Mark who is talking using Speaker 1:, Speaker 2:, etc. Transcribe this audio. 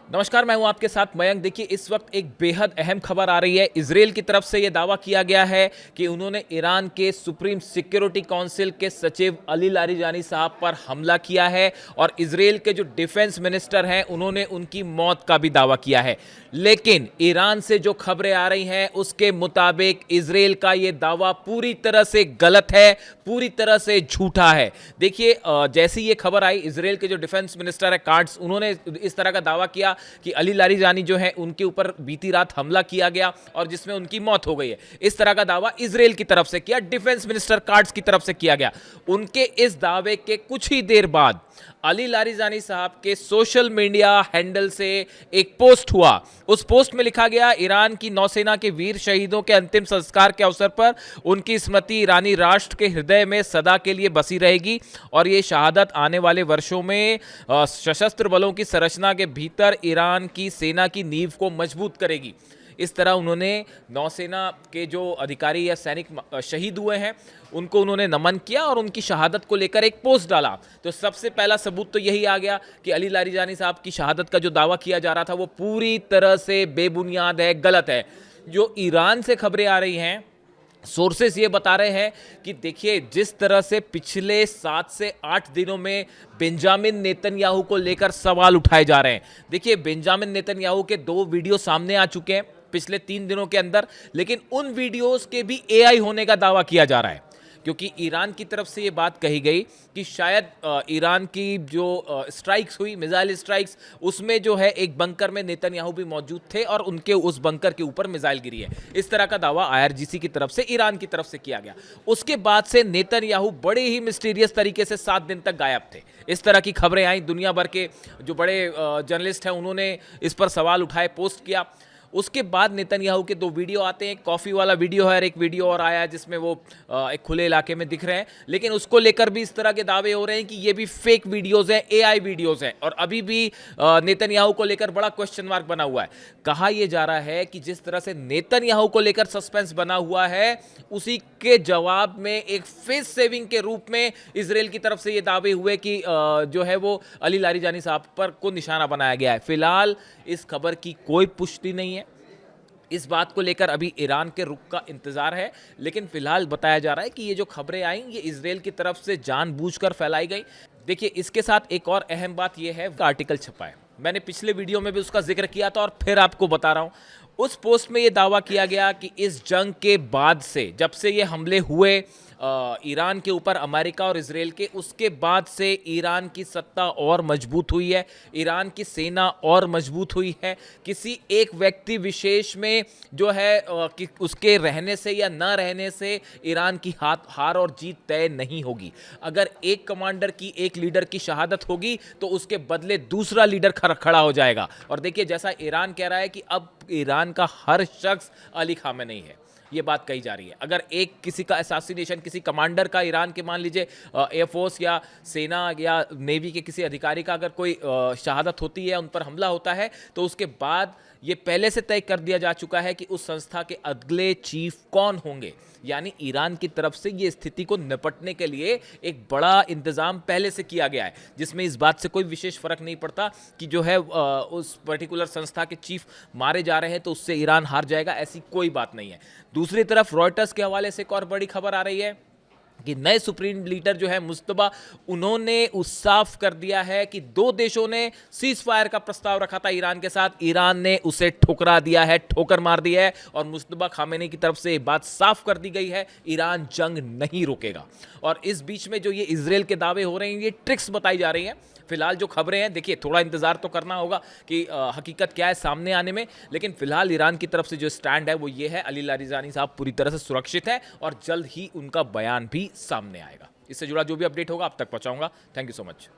Speaker 1: नमस्कार, मैं हूं आपके साथ मयंक। देखिए, इस वक्त एक बेहद अहम खबर आ रही है। इजराइल की तरफ से यह दावा किया गया है कि उन्होंने ईरान के सुप्रीम सिक्योरिटी काउंसिल के सचिव अली लारिजानी साहब पर हमला किया है और इजराइल के जो डिफेंस मिनिस्टर हैं उन्होंने उनकी मौत का भी दावा किया है। लेकिन ईरान से जो खबरें आ रही हैं उसके मुताबिक इजराइल का यह दावा पूरी तरह से गलत है, पूरी तरह से झूठा है। देखिए, जैसी ये खबर आई, इजराइल के जो डिफेंस मिनिस्टर है कार्ड्स, उन्होंने इस तरह का दावा किया कि अली लारिजानी जो है उनके ऊपर बीती रात हमला किया गया और जिसमें उनकी मौत हो गई है। इस तरह का दावा इजराइल की तरफ से किया, डिफेंस मिनिस्टर कार्ड्स की तरफ से किया गया। उनके इस दावे के कुछ ही देर बाद अली लारिजानी साहब के सोशल मीडिया हैंडल से एक पोस्ट हुआ। उस पोस्ट में लिखा गया, ईरान की नौसेना के वीर शहीदों के अंतिम संस्कार के अवसर पर उनकी स्मृति ईरानी राष्ट्र के हृदय में सदा के लिए बसी रहेगी और ये शहादत आने वाले वर्षों में सशस्त्र बलों की संरचना के भीतर ईरान की सेना की नींव को मजबूत करेगी। इस तरह उन्होंने नौसेना के जो अधिकारी या सैनिक शहीद हुए हैं उनको उन्होंने नमन किया और उनकी शहादत को लेकर एक पोस्ट डाला। तो सबसे पहला सबूत तो यही आ गया कि अली लारिजानी साहब की शहादत का जो दावा किया जा रहा था वो पूरी तरह से बेबुनियाद है, गलत है। जो ईरान से खबरें आ रही हैं, सोर्सेस ये बता रहे हैं कि देखिए, जिस तरह से पिछले 7 से 8 दिनों में बेंजामिन नेतन्याहू को लेकर सवाल उठाए जा रहे हैं। देखिए, बेंजामिन नेतन्याहू के 2 वीडियो सामने आ चुके हैं पिछले 3 दिनों के अंदर, लेकिन उन वीडियोस के भी एआई होने का दावा किया जा रहा है, क्योंकि ईरान की तरफ से ये बात कही गई कि शायद ईरान की जो स्ट्राइक्स हुई, मिसाइल स्ट्राइक्स, उसमें जो है एक बंकर में नेतन्याहू भी मौजूद थे और उनके उस बंकर के ऊपर मिसाइल गिरी है। इस तरह का दावा आईआरजीसी की तरफ से ईरान की तरफ से किया गया। उसके बाद से नेतन्याहू बड़े ही मिस्टीरियस तरीके से 7 दिन तक गायब थे। इस तरह की खबरें आई, दुनिया भर के जो बड़े जर्नलिस्ट हैं उन्होंने इस पर सवाल उठाए, पोस्ट किया। उसके बाद नेतन्याहू के 2 वीडियो आते हैं, कॉफ़ी वाला वीडियो है और एक वीडियो और आया है जिसमें वो एक खुले इलाके में दिख रहे हैं, लेकिन उसको लेकर भी इस तरह के दावे हो रहे हैं कि ये भी फेक वीडियोज़ हैं, एआई वीडियोज़ हैं। और अभी भी नेतन्याहू को लेकर बड़ा क्वेश्चन मार्क बना हुआ है। कहा यह जा रहा है कि जिस तरह से नेतन्याहू को लेकर सस्पेंस बना हुआ है, उसी के जवाब में एक फेस सेविंग के रूप में इजराइल की तरफ से ये दावे हुए कि जो है वो अली लारिजानी साहब पर को निशाना बनाया गया है। फिलहाल इस खबर की कोई पुष्टि नहीं है। इस बात को लेकर अभी ईरान के रुख का इंतजार है, लेकिन फिलहाल बताया जा रहा है कि ये जो खबरें आई ये इजराइल की तरफ से जानबूझकर फैलाई गई। देखिए, इसके साथ एक और अहम बात ये है, आर्टिकल छपा है, मैंने पिछले वीडियो में भी उसका जिक्र किया था और फिर आपको बता रहा हूं। उस पोस्ट में ये दावा किया गया कि इस जंग के बाद से, जब से ये हमले हुए ईरान के ऊपर, अमेरिका और इजराइल के, उसके बाद से ईरान की सत्ता और मजबूत हुई है, ईरान की सेना और मजबूत हुई है। किसी एक व्यक्ति विशेष में जो है कि उसके रहने से या न रहने से ईरान की हार और जीत तय नहीं होगी। अगर एक कमांडर की, एक लीडर की शहादत होगी तो उसके बदले दूसरा लीडर खड़ा हो जाएगा। और देखिए, जैसा ईरान कह रहा है कि अब ईरान का हर शख्स अली खामेनेई है, ये बात कही जा रही है। अगर एक किसी का असैसिनेशन, किसी कमांडर का, ईरान के मान लीजिए एयरफोर्स या सेना या नेवी के किसी अधिकारी का अगर कोई शहादत होती है, उन पर हमला होता है, तो उसके बाद ये पहले से तय कर दिया जा चुका है कि उस संस्था के अगले चीफ कौन होंगे। यानी ईरान की तरफ से ये स्थिति को निपटने के लिए एक बड़ा इंतजाम पहले से किया गया है, जिसमें इस बात से कोई विशेष फर्क नहीं पड़ता कि जो है उस पर्टिकुलर संस्था के चीफ मारे जा रहे हैं तो उससे ईरान हार जाएगा, ऐसी कोई बात नहीं है। दूसरी तरफ रॉयटर्स के हवाले से एक और बड़ी खबर आ रही है कि नए सुप्रीम लीडर जो है मुस्तबा, उन्होंने साफ कर दिया है कि 2 देशों ने सीज फायर का प्रस्ताव रखा था ईरान के साथ, ईरान ने उसे ठुकरा दिया है, ठोकर मार दी है। और मुस्तबा खामेनी की तरफ से ये बात साफ कर दी गई है, ईरान जंग नहीं रोकेगा। और इस बीच में जो ये इजराइल के दावे हो रहे हैं, ये ट्रिक्स बताई जा रही हैं। फिलहाल जो खबरें हैं, देखिए, थोड़ा इंतजार तो करना होगा कि हकीकत क्या है सामने आने में, लेकिन फिलहाल ईरान की तरफ से जो स्टैंड है वो ये है, अली लारिजानी साहब पूरी तरह से सुरक्षित है और जल्द ही उनका बयान भी सामने आएगा। इससे जुड़ा जो भी अपडेट होगा आप तक पहुंचाऊंगा। Thank you so much.